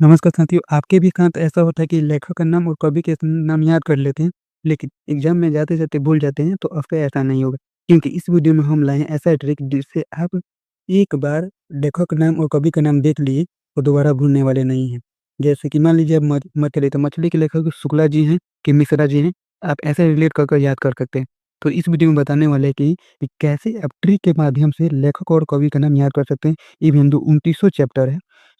नमस्कार साथियों, आपके भी साथ ऐसा होता है कि लेखक का नाम और कवि के नाम याद कर लेते हैं, लेकिन एग्ज़ाम में जाते-जाते भूल जाते हैं, तो अब से ऐसा नहीं होगा। क्योंकि इस वीडियो में हम लाए हैं ऐसा ट्रिक जिससे आप एक बार लेखक का नाम और कवि का नाम देख लिए, तो दोबारा भूलने वाले नहीं हैं। जैसे कि मान लीजिए आप मछली, तो मछली के लेखक शुक्ला जी हैं कि मिश्रा जी हैं, आप ऐसे रिलेट कर कर याद कर सकते हैं। तो इस वीडियो में बताने वाले हैं कि कैसे आप ट्रिक के माध्यम से लेखक और कवि का नाम याद कर सकते हैं। ये बिंदु 29वाँ चैप्टर है।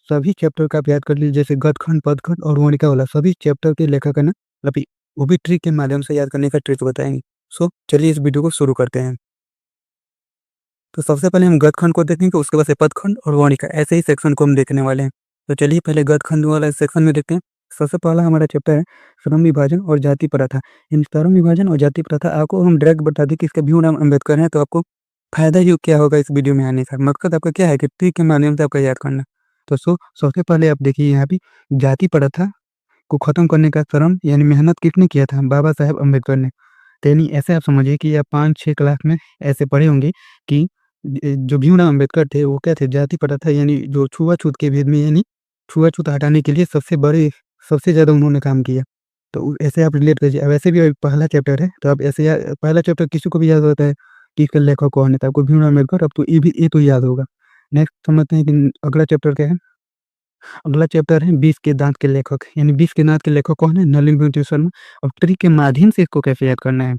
सभी चैप्टर का आप याद कर लीजिए, जैसे गदखंड, पदखंड और वर्णिका वाला सभी चैप्टर के लेखक है ना, अभी वो भी ट्रिक के माध्यम से याद करने का ट्रिक बताएँगे। सो चलिए इस वीडियो को शुरू करते हैं। तो सबसे पहले हम गदखंड को देखेंगे, उसके बाद से पदखंड और वर्णिका, ऐसे ही सेक्शन को हम देखने वाले हैं। तो चलिए पहले गदखंड वाला सेक्शन में देखते हैं। सबसे पहला हमारा चैप्टर है श्रम विभाजन और जाति प्रथा। इन श्रम विभाजन और जाति प्रथा आपको हम डायरेक्ट बता दें कि इसका भीमराव अम्बेडकर हैं, तो आपको फ़ायदा ही क्या होगा इस वीडियो में आने का? मकसद आपका क्या है कि ट्रिक के माध्यम से आपका याद करना। तो सबसे पहले आप देखिए यहाँ पे जाति प्रथा को खत्म करने का श्रम यानी मेहनत किसने किया था? बाबा साहेब अम्बेडकर ने। तो यानी ऐसे आप समझिए कि आप 5-6 क्लास में ऐसे पढ़े होंगे कि जो भीमराव अम्बेडकर थे वो क्या थे? जाति प्रथा यानी जो छुआ-छूत के भेद में यानी छुआ-छूत हटाने के लिए सबसे ज़्यादा उन्होंने काम किया। तो ऐसे आप रिलेट कीजिए। वैसे भी पहला चैप्टर है, तो आप ऐसे पहला चैप्टर किसी को भी याद होता है कि इसका लेखक कौन है? तो आपको भीमराव अम्बेडकर, अब तो ये तो याद होगा। नेक्स्ट समझते हैं कि अगला चैप्टर क्या है? अगला चैप्टर है बीस के दांत के लेखक, यानी बीस के दांत के लेखक कौन है? नलिनी विमल शर्मा। और ट्रिक के माध्यम से इसको कैसे याद करना है,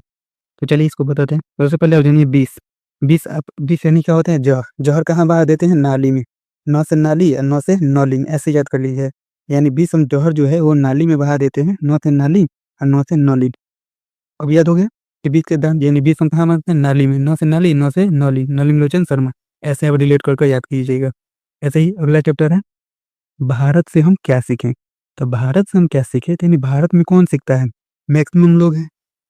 तो चलिए इसको बताते हैं। सबसे पहले आप जानिए बीस। बीस यानी क्या होता है? जहर। जहर कहाँ बहा देते हैं? नाली में। न से नाली और न से नली में, ऐसे याद कर लीजिए। यानी बीस हम जहर जो है वो नाली में बहा देते हैं, न से नाली और न से नली। अब याद हो गया कि बीस के दांत यानी बीस हम कहाँ मारते हैं? नाली में। न से नाली, न से नली, नलिनी लोचन शर्मा। ऐसे आप रिलेट कर याद कीजिएगा। ऐसे ही अगला चैप्टर है भारत से हम क्या सीखें? तो भारत से हम क्या सीखें, तो यानी भारत में कौन सीखता है? मैक्सिमम लोग हैं।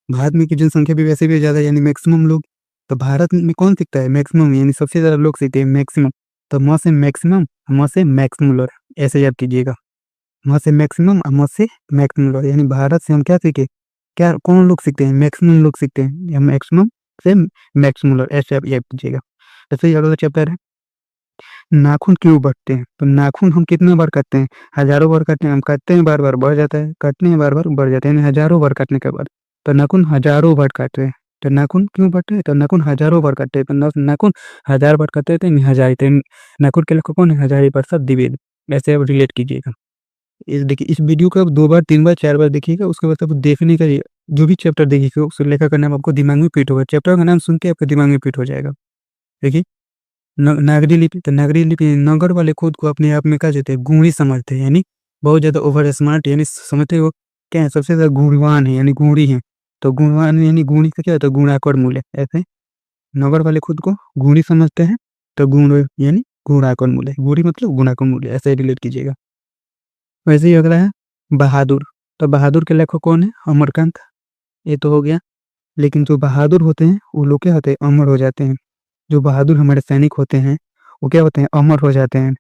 भारत में की जनसंख्या भी वैसे भी ज़्यादा है, यानी मैक्सिमम लोग। तो भारत में कौन सीखता है? मैक्सिमम, यानी सबसे ज़्यादा लोग सीखते हैं मैक्सिमम। तो म से मैक्सिमम, म से मैक्सिमुलर, ऐसे याद कीजिएगा। म से मैक्सिमम और म से मैक्सिमुलर, यानी भारत से हम क्या सीखे? क्या कौन लोग सीखते हैं? मैक्सिमम लोग सीखते हैं, या मैक्सिमम से मैक्सिमुलर, ऐसे आप याद कीजिएगा। ऐसे ही अगला चैप्टर है नाखून क्यों बढ़ते हैं? तो नाखून हम कितने बार काटते हैं? हज़ारों बार काटते हैं। हम काटते हैं बार-बार बढ़ जाता है, काटते हैं बार-बार बढ़ जाता है, यानी हज़ारों बार काटने के बाद। तो नाखून हज़ारों बार काटते हैं। तो नाखून क्यों बढ़ते हैं? तो नाखून हज़ारों बार काटते हैं। तो नाखून 1000 बार काटते हैं, तो यानी हज़ार, तो नाखून के लेखक कौन है? हज़ारी प्रसाद द्विवेदी। ऐसे आप रिलेट कीजिएगा। इस देखिए इस वीडियो को आप 2 बार, 3 बार, 4 बार देखिएगा, उसके बाद आप देखने का जो भी चैप्टर देखिएगा उस लेखक का नाम आपको दिमाग में फिट होगा। चैप्टर का नाम सुन के आपके दिमाग में फिट हो जाएगा। देखिए नागरी लिपि, तो नागरी लिपि नगर वाले खुद को अपने आप में क्या कहते हैं? गूढ़ी समझते हैं, यानी बहुत ज़्यादा ओवर स्मार्ट, यानी समझते हो क्या है? सबसे ज़्यादा गुणवान है, यानी गूढ़ी है। तो गुणवान यानी गूढ़ी का क्या होता है? गुणाकार मूल्य। ऐसे नगर वाले खुद को गूढ़ी समझते हैं, तो गुण यानी गुणाकार मूल्य। गूढ़ी मतलब गुणाकार मूल्य, ऐसे रिलेट कीजिएगा। वैसे ही अगला है बहादुर। तो बहादुर के लेखक कौन है? अमरकांत। ये तो हो गया। लेकिन जो बहादुर होते हैं वो लोग क्या होते हैं? अमर हो जाते हैं। जो बहादुर हमारे सैनिक होते हैं वो क्या होते हैं? अमर हो जाते हैं।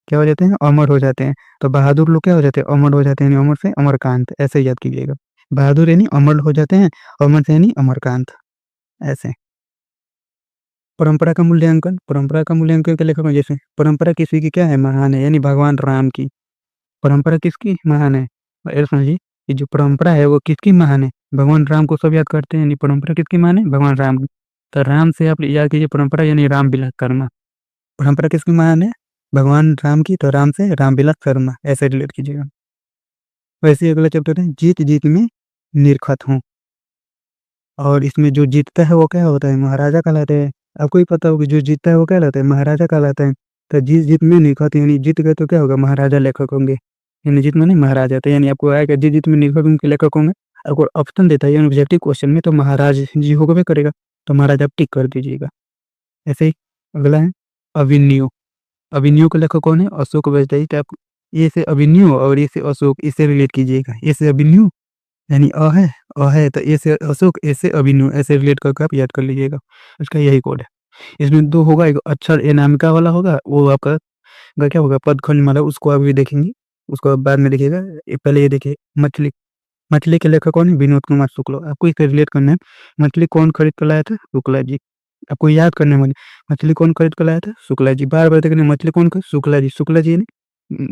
क्या हो जाते हैं? अमर हो जाते हैं। तो बहादुर लोग क्या हो जाते हैं? अमर हो जाते हैं, यानी अमर से अमरकांत, ऐसे याद कीजिएगा। बहादुर यानी अमर हो जाते हैं, अमर से यानी अमरकांत, ऐसे। परंपरा का मूल्यांकन के लेखक हैं, जैसे परंपरा किसी की क्या है? महान है, यानी भगवान राम की। परंपरा किसकी महान है? ये समझिए कि जो परंपरा है वो किसकी महान है? भगवान राम को सब याद करते हैं, यानी परंपरा किसकी महान है? भगवान राम की। तो राम से आप याद कीजिए परंपरा, यानी राम विलास शर्मा। परंपरा किसकी महान है? भगवान राम की। तो राम से रामविलास शर्मा, ऐसे रिलेट कीजिएगा। वैसे ही अगला चैप्टर है जीत जीत में निरखत हूँ। और इसमें जो जीतता है वो क्या होता है? महाराजा कहलाते हैं। आपको ही पता होगा जो जीतता है वो क्या कहलाता है? महाराजा कहलाता है। तो जीत जीत में निरखत, यानी जीत गए तो क्या होगा? महाराजा लेखक होंगे। यानी जीत माने महाराजा, तो यानी आपको आएगा जीत जीत में निरखत उनके लेखक होंगे। आपको ऑप्शन देता है यानी ऑब्जेक्टिव क्वेश्चन में, तो महाराज जी होगा करेगा। तो महाराज आप टिक कर दीजिएगा। ऐसे ही अगला है अभिमन्यु। अभिमन्यु के लेखक कौन है? अशोक वैजयंती। तो आप ये से अभिमन्यु और ये से अशोक, इससे रिलेट कीजिएगा। ये से अभिमन्यु यानी अ है, तो ए से अशोक, ए से अभिमन्यु, ऐसे रिलेट करके आप याद कर लीजिएगा। इसका यही कोड है। इसमें 2 होगा, एक अक्षर अनामिका वाला होगा, वो आपका क्या होगा? पदखंड वाला, उसको अभी देखेंगे, उसको आप बाद में देखिएगा। पहले ये देखिए मछली। मछली के लेखक कौन है? विनोद कुमार शुक्ल। आपको इसे रिलेट करना है। मछली कौन खरीद कर लाया था? शुक्ला जी। आपको याद करने वाले मछली कौन खरीद कर लाया था? शुक्ला जी। बार-बार देखना, मछली कौन? शुक्ला जी। शुक्ला जी यानी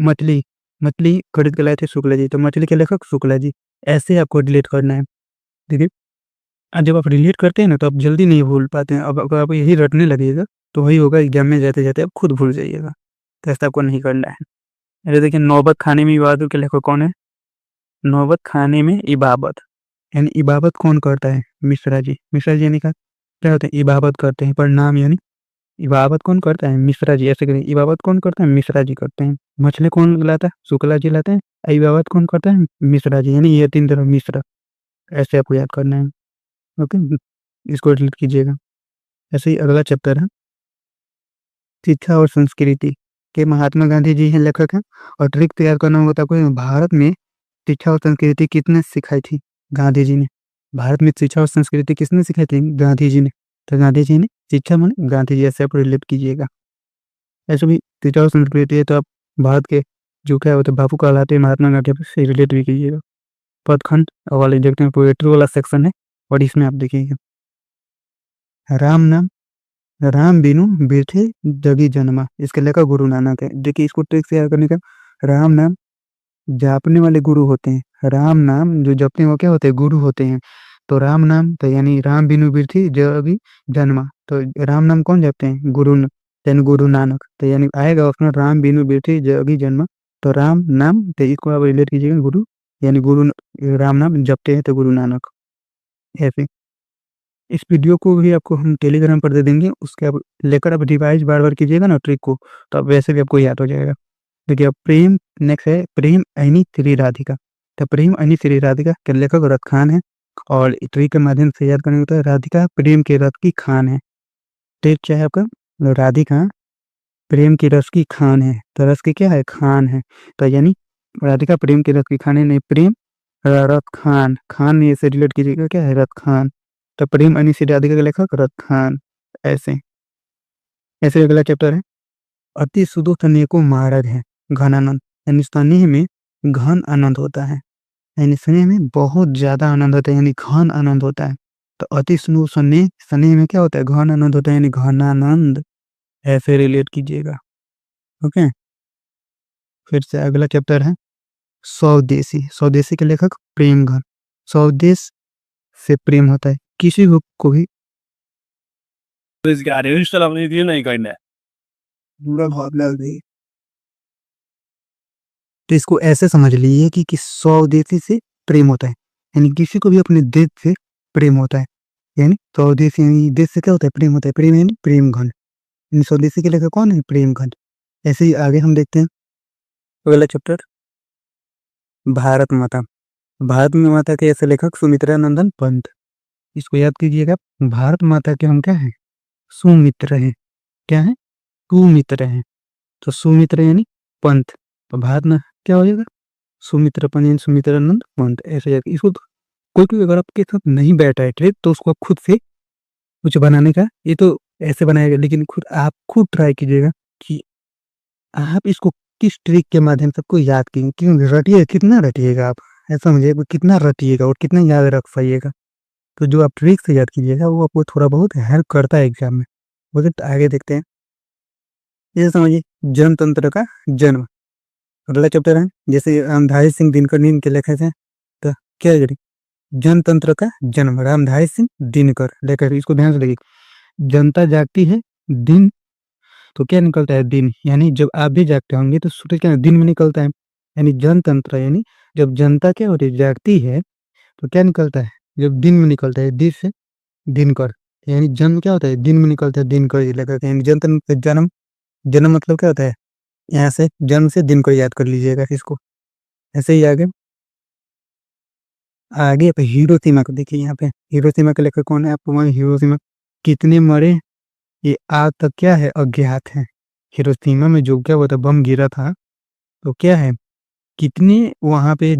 मछली। मछली खरीद के लाए थे शुक्ला जी, तो मछली के लेखक शुक्ला जी, ऐसे आपको रिलेट करना है। देखिए, जब आप रिलेट करते हैं ना, तो आप जल्दी नहीं भूल पाते हैं। अब अगर आप यही रटने लगिएगा, तो वही होगा एग्ज़ाम में जाते-जाते आप खुद भूल जाइएगा, तो ऐसा आपको नहीं करना है। अरे देखिए, नौबत खाने में इबादत के लेखक कौन है? नौबत खाने में इबाबत, यानी इबाबत कौन करता है? मिश्रा जी। मिश्रा जी यानी क्या होता है? इबाबत करते हैं, प्रणाम यानी इबाबत कौन करता है? मिश्रा जी। ऐसे करिए, इबाबत कौन करता है? मिश्रा जी करते हैं। मछली कौन लाता है? शुक्ला जी लाते हैं। इबाबत कौन करता है? मिश्रा जी, यानी ये 3 तरफ मिश्रा, ऐसे आपको याद करना है। ओके? इसको डिलीट कीजिएगा। ऐसे ही अगला चैप्टर है शिक्षा और संस्कृति के महात्मा गांधी जी हैं लेखक हैं, और ट्रिक तैयार करना होगा तो आपको भारत में शिक्षा और संस्कृति किसने सिखाई थी? गांधी जी ने। भारत में शिक्षा और संस्कृति किसने सिखाई थी? गांधी जी ने। तो गांधी जी ने शिक्षा माने गांधी जी, ऐसे आप रिलेट कीजिएगा। ऐसे भी शिक्षा और संस्कृति है तो आप भारत के जो क्या होते हैं बापू कहलाते हैं महात्मा गांधी से रिलेट भी कीजिएगा। पदखंड वाले देखते हैं पोएट्री वाला सेक्शन है, और इसमें आप देखिएगा राम नाम राम बिनु बिरथे जगी जन्मा, इसके लेखक गुरु नानक है। देखिए, इसको ट्रिक से याद करने का, राम नाम जापने वाले गुरु होते हैं। राम नाम जो जपते हैं वो क्या होते हैं? गुरु होते हैं। तो राम नाम तो यानी राम बिनु बिरथी जगी जन्मा, तो राम नाम कौन जपते हैं? यानी गुरु नानक, तो यानी आएगा ऑप्शन राम बिनु बिरथी जगी जन्मा। तो राम नाम, तो इसको आप रिलेट कीजिएगा गुरु, यानी राम नाम जपते हैं तो गुरु नानक। ऐसे इस वीडियो को भी आपको हम टेलीग्राम पर दे देंगे, उसके आप लेकर आप रिवाइज बार बार कीजिएगा ना ट्रिक को, तो अब वैसे भी आपको याद हो जाएगा। देखिए, अब प्रेम नेक्स्ट है, प्रेम ऐनी श्री राधिका। तो प्रेम ऐनी श्री राधिका के लेखक रथ खान है, और ट्रिक के माध्यम से याद करने होता है राधिका प्रेम के रथ की खान है। ट्रिक क्या है आपका? राधिका प्रेम की रस की खान है, तो रस की क्या है? खान है। तो यानी राधिका प्रेम की रस की खान है, नहीं प्रेम रथ खान, खान ये से रिलेट कीजिएगा, क्या है? रथ खान। तो प्रेम अनिश्चित राधिका के लेखक रथ खान। ऐसे ऐसे अगला चैप्टर है अति सुदो तनय को मार्ग है घनानंद, यानी स्नेह में घन आनंद होता है, यानी स्नेह में बहुत ज्यादा आनंद होता है, यानी घन आनंद होता है। तो अति सुनो स्नेह, स्नेह में क्या होता है? घन आनंद होता है, यानी घनानंद, ऐसे रिलेट कीजिएगा। ओके, फिर से अगला चैप्टर है स्वदेशी। स्वदेशी के लेखक प्रेमघन। स्वदेश से प्रेम होता है, किसी को भी नहीं करना है। बुरा भाव लग गई, तो इसको ऐसे समझ लीजिए कि स्वदेशी से प्रेम होता है, यानी किसी को भी अपने देश से प्रेम होता है, यानी स्वदेशी यानी देश से क्या होता है? प्रेम होता है। प्रेम यानी प्रेम घन, यानी स्वदेशी के लेखक कौन है? प्रेम घन। ऐसे ही आगे हम देखते हैं अगला चैप्टर भारत माता। भारत में माता के ऐसे लेखक सुमित्रा नंदन पंत, इसको याद कीजिएगा। भारत माता के हम क्या है? सुमित्र हैं। क्या है? सुमित्र हैं। तो सुमित्र यानी पंत, तो भारत में क्या हो जाएगा? सुमित्र पंत यानी सुमित्रानंद पंत, ऐसे जाएगा। इसको कोई अगर आपके साथ नहीं बैठा है ट्रिक, तो उसको आप खुद से कुछ बनाने का, ये तो ऐसे बनाएगा, लेकिन आप खुद ट्राई कीजिएगा कि आप इसको किस ट्रिक के माध्यम से आपको याद कीजिए, क्यों रटिए, कितना रटिएगा आप, ऐसा मुझे कितना रटिएगा और कितना याद रख पाइएगा। तो जो आप ट्रिक से याद कीजिएगा वो आपको थोड़ा बहुत हेल्प करता है एग्जाम में। ओके, तो आगे देखते हैं। जैसे समझिए जनतंत्र का जन्म, अगला चैप्टर है। जैसे रामधारी सिंह दिनकर नीम के लेखक हैं, तो क्या है? जनतंत्र का जन्म रामधारी सिंह दिनकर लेकर, इसको ध्यान से देखिए। जनता जागती है दिन, तो क्या निकलता है? दिन, यानी जब आप भी जागते होंगे तो सूरज क्या दिन में निकलता है, यानी जनतंत्र यानी जब जनता क्या होती है? जागती है, तो क्या निकलता है? जब दिन में निकलता है, दिस से दिनकर, यानी जन्म क्या होता है? दिन में निकलता है, दिनकर ये लेकर, यानी जनतंत्र जन्म, जन्म मतलब क्या होता है? यहाँ से जन्म से दिन को याद कर लीजिएगा इसको। ऐसे ही आगे आगे पे हिरोशिमा को देखिए। यहाँ पे हिरोशिमा के लेखक कौन है? आपको हिरोशिमा कितने मरे ये आज तक क्या है? अज्ञात है। हिरोशिमा में जो क्या हुआ था, बम गिरा था, तो क्या है? कितने वहां पे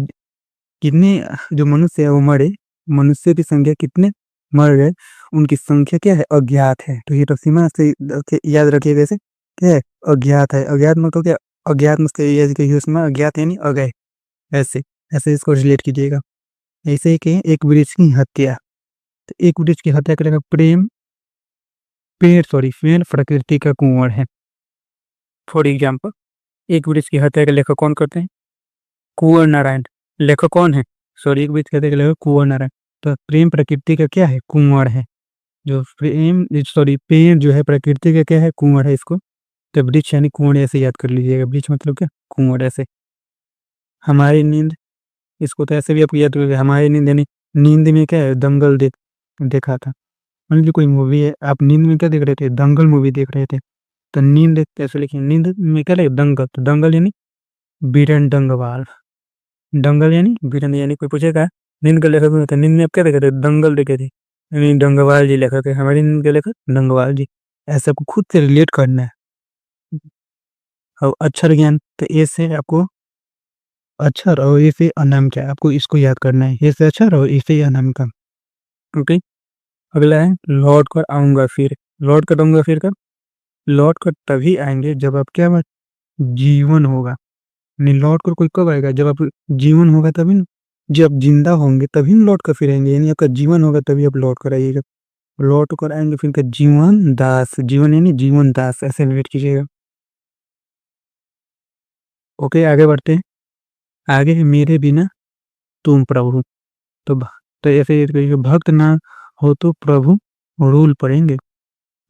कितने जो मनुष्य है वो मरे, मनुष्य की संख्या कितने मर गए, उनकी संख्या क्या है? अज्ञात है। तो हिरोशिमा से याद रखिएगा ऐसे, क्या है? अज्ञात है। अज्ञात मतलब क्या? अज्ञात मतलब हिरोशिमा अज्ञात यानी अगय, ऐसे ऐसे इसको रिलेट कीजिएगा। ऐसे ही कि एक वृक्ष की हत्या, तो एक वृक्ष की हत्या करेगा पेड़ प्रकृति का कुंवर है। फॉर एग्जाम्पल, एक वृक्ष की हत्या का लेखक कौन करते हैं? कुंवर नारायण। लेखक कौन है? सॉरी, एक बीच कहते लेखक कुंवर नारायण। तो प्रेम प्रकृति का क्या है? कुंवर है। जो प्रेम सॉरी पेड़ जो है प्रकृति का क्या है? कुंवर है। इसको तो वृक्ष यानी कुंवर ऐसे याद कर लीजिएगा। वृक्ष मतलब क्या? कुंवर ऐसे। हमारी नींद, इसको तो ऐसे भी आपको याद करोगे। हमारी नींद यानी नींद में क्या है? दंगल देखा था। मान लीजिए कोई मूवी है, आप नींद में क्या देख रहे थे? दंगल मूवी देख रहे थे। तो नींद कैसे लिखिए? नींद में क्या लगे? दंगल। तो दंगल यानी बीरन डंगवाल। दंगल यानी बीरन, यानी कोई पूछेगा नींद का लेखक होता है, नींद में आप क्या देखे थे? दंगल देखे थे, यानी डंगवाल जी लेखक है। हमारी नींद के लेखक डंगवाल जी। ऐसा आपको खुद से रिलेट करना है। और अक्षर ज्ञान, तो ए से आपको अक्षर और ए से अनामिका, आपको इसको याद करना है। ए से अक्षर और ए से अनामिका। ओके। अगला है लौट कर आऊंगा फिर। लौट कर आऊंगा फिर कब? लौट कर तभी आएंगे जब आप क्या बात? जीवन होगा। नहीं, लौट कर कोई कब आएगा? जब आप जीवन होगा तभी ना। जब आप जिंदा होंगे तभी ना लौट कर फिर आएंगे, यानी आपका जीवन होगा तभी आप लौट कर आइएगा। लौट कर आएंगे फिर का जीवन दास, जीवन यानी जीवन दास, ऐसे रिलेट कीजिएगा। ओके, आगे बढ़ते हैं। आगे है मेरे बिना तुम प्रभु। तो तो ऐसे कहिए, भक्त ना हो तो प्रभु रूल पड़ेंगे।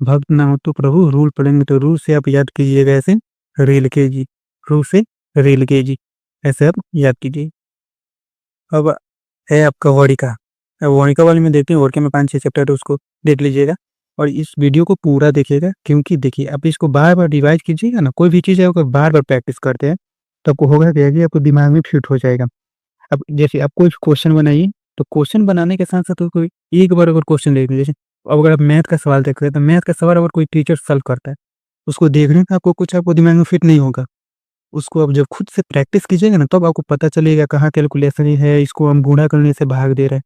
भक्त ना हो तो प्रभु रूल पड़ेंगे। तो रू से आप याद कीजिएगा ऐसे, रेल के जी। रू से रेल के जी, ऐसे आप याद कीजिए। अब है आपका वारिका। अब वारिका वाले में देखते हैं, वारिका में 5-6 चैप्टर है, उसको देख लीजिएगा। और इस वीडियो को पूरा देखिएगा, क्योंकि देखिए आप इसको बार बार रिवाइज कीजिएगा ना। कोई भी चीज़ है अगर बार बार प्रैक्टिस करते हैं तो आपको होगा क्या कि आपको दिमाग में फिट हो जाएगा। अब जैसे आप कोई क्वेश्चन बनाइए, तो क्वेश्चन बनाने के साथ साथ कोई एक बार अगर क्वेश्चन देख लीजिए, अब अगर आप मैथ का सवाल देख रहे हैं तो मैथ का सवाल अगर कोई टीचर सॉल्व करता है, उसको देखने का आपको कुछ आपको दिमाग में फिट नहीं होगा। उसको आप जब खुद से प्रैक्टिस कीजिएगा ना, तब आपको पता चलेगा कहाँ कैलकुलेशन है, इसको हम गुणा करने से भाग दे रहे हैं।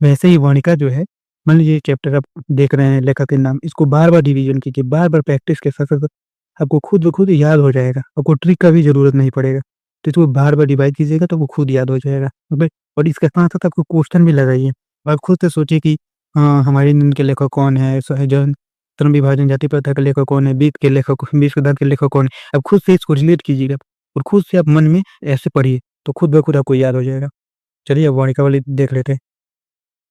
वैसे ही वाणिका जो है, मान लीजिए चैप्टर आप देख रहे हैं, लेखक के नाम, इसको बार बार रिवीजन कीजिए, बार बार प्रैक्टिस के साथ साथ आपको खुद ब खुद याद हो जाएगा। आपको ट्रिक का भी जरूरत नहीं पड़ेगा। तो इसको बार बार रिवाइज कीजिएगा तो वो खुद याद हो जाएगा। ओके। और इसके साथ साथ आपको क्वेश्चन भी लगाइए। आप खुद से सोचिए कि हमारे नींद के लेखक कौन है, सहजन धर्म विभाजन जाति प्रथा के लेखक कौन है, बीत के लेखक, बीस के दांत के लेखक कौन है। अब खुद से इसको रिलेट कीजिएगा और खुद से आप मन में ऐसे पढ़िए, तो खुद ब खुद आपको याद हो जाएगा। चलिए अब वाणिका वाली देख लेते हैं।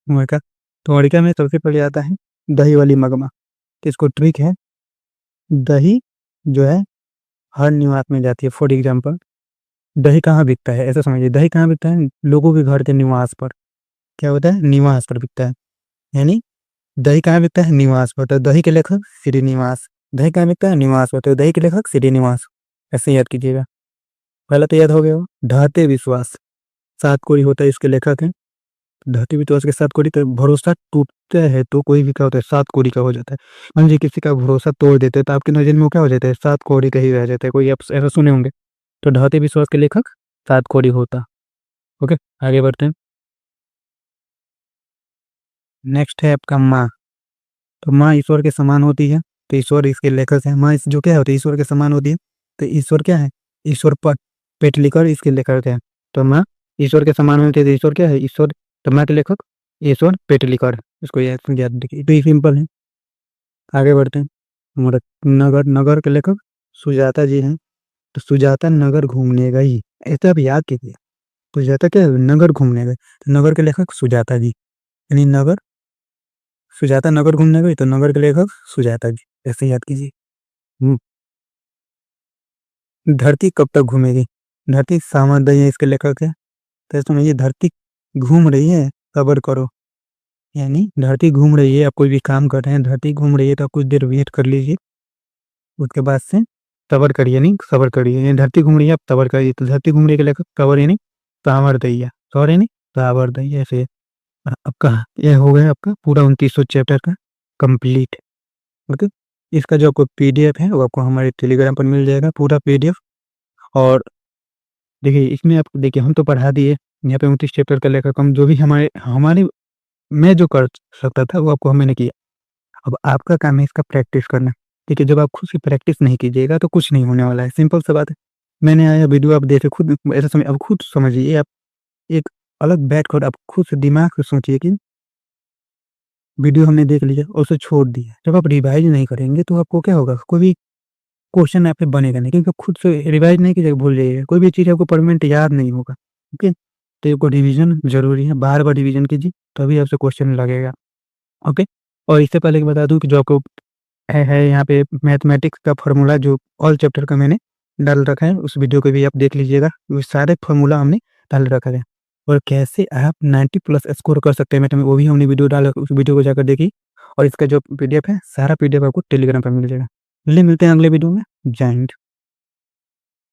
वाणिका, तो वाणिका में सबसे पहले आता है दही वाली मगमा। तो इसको ट्रिक है, दही जो है हर निवास में जाती है। फॉर एग्जाम्पल, दही कहाँ बिकता है? ऐसा समझिए, दही कहाँ बिकता है? लोगों के घर के निवास पर। क्या होता है? निवास पर बिकता है। यानी दही कहाँ बिकता है? निवास पर। तो दही के लेखक श्रीनिवास। दही कहाँ बिकता है? निवास पर। तो दही के लेखक श्रीनिवास, ऐसे याद कीजिएगा। पहला तो याद हो गया। ढाते विश्वास, 7 कोड़ी होता है, इसके लेखक हैं। ढाते विश्वास के 7 कोड़ी। तो भरोसा टूटता है तो कोई भी क्या होता है? 7 कोड़ी का हो जाता है। मान लीजिए किसी का भरोसा तोड़ देते हैं तो आपकी नजर में वो क्या हो जाता है? 7 कोड़ी का ही रह जाता है। कोई आप ऐसा सुने होंगे। तो ढाते विश्वास के लेखक 7 कोड़ी होता। ओके, आगे बढ़ते हैं। नेक्स्ट है आपका माँ। तो माँ ईश्वर के समान होती है, तो ईश्वर इसके लेखक है। माँ जो क्या होती है? ईश्वर के समान होती है। तो ईश्वर क्या है? ईश्वर पट पेटलिकर इसके लेखक है। तो माँ ईश्वर के समान होती है, तो ईश्वर क्या है? ईश्वर। तो माँ के लेखक ईश्वर पेटलिकर। इसको याद रखिए, तो ये सिंपल है। आगे बढ़ते हैं। हमारा नगर, नगर के लेखक सुजाता जी हैं। तो सुजाता नगर घूमने गई, ऐसा आप याद कीजिए। सुजाता क्या है? नगर घूमने गए, तो नगर के लेखक सुजाता जी। यानी नगर, सुजाता नगर घूमने गई तो नगर के लेखक सुजाता जी, ऐसे याद कीजिए। धरती कब तक घूमेगी? धरती सामान्य इसके लेखक है। तो समझिए, धरती घूम रही है, सब्र करो। यानी धरती घूम रही है, आप कोई भी काम कर रहे हैं, धरती घूम रही है तो आप कुछ देर वेट कर लीजिए, उसके बाद से सब्र करिए। नहीं, सब्र करिए। यानी धरती घूम रही है, आप सब्र करिए। तो धरती घूम रही है के लेखक सब्र, यानी सावर दैया। सॉरी, यानी सावर दैया, ऐसे। आपका यह हो गया आपका पूरा 29 चैप्टर का कंप्लीट। ओके। इसका जो आपको पीडीएफ है वो आपको हमारे टेलीग्राम पर मिल जाएगा, पूरा पीडीएफ। और देखिए इसमें आप देखिए, हम तो पढ़ा दिए यहाँ पे 29 चैप्टर का लेकर कम, जो भी हमारे हमारे मैं जो कर सकता था वो आपको मैंने किया। अब आपका काम है इसका प्रैक्टिस करना। ठीक है, जब आप खुद से प्रैक्टिस नहीं कीजिएगा तो कुछ नहीं होने वाला है। सिंपल सा बात है। मैंने आया वीडियो आप देखे, खुद ऐसा समय अब खुद समझिए। आप एक अलग बैठ कर आप खुद से दिमाग से सोचिए कि वीडियो हमने देख लिया और उसे छोड़ दिया। जब आप रिवाइज नहीं करेंगे तो आपको क्या होगा? कोई भी क्वेश्चन आप पे बनेगा नहीं, क्योंकि आप खुद से रिवाइज नहीं कीजिएगा, भूल जाइएगा। कोई भी चीज़ आपको परमानेंट याद नहीं होगा। ओके? तो आपको डिवीज़न ज़रूरी है, बार-बार डिवीज़न कीजिए, तभी आपसे क्वेश्चन लगेगा। ओके? और इससे पहले कि बता दूँ कि जो आपको है यहाँ पे मैथमेटिक्स का फ़ॉर्मूला जो ऑल चैप्टर का मैंने डाल रखा है, उस वीडियो को भी आप देख लीजिएगा। वो सारे फ़ॉर्मूला हमने डाल रखा है। और कैसे आप 90 प्लस स्कोर कर सकते हैं मैथ में, वो भी हमने वीडियो डाला, उस वीडियो को जाकर देखिए। और इसका जो पीडीएफ है, सारा पीडीएफ आपको टेलीग्राम पे मिल जाएगा। चलिए मिलते हैं अगले वीडियो में। जय हिंद।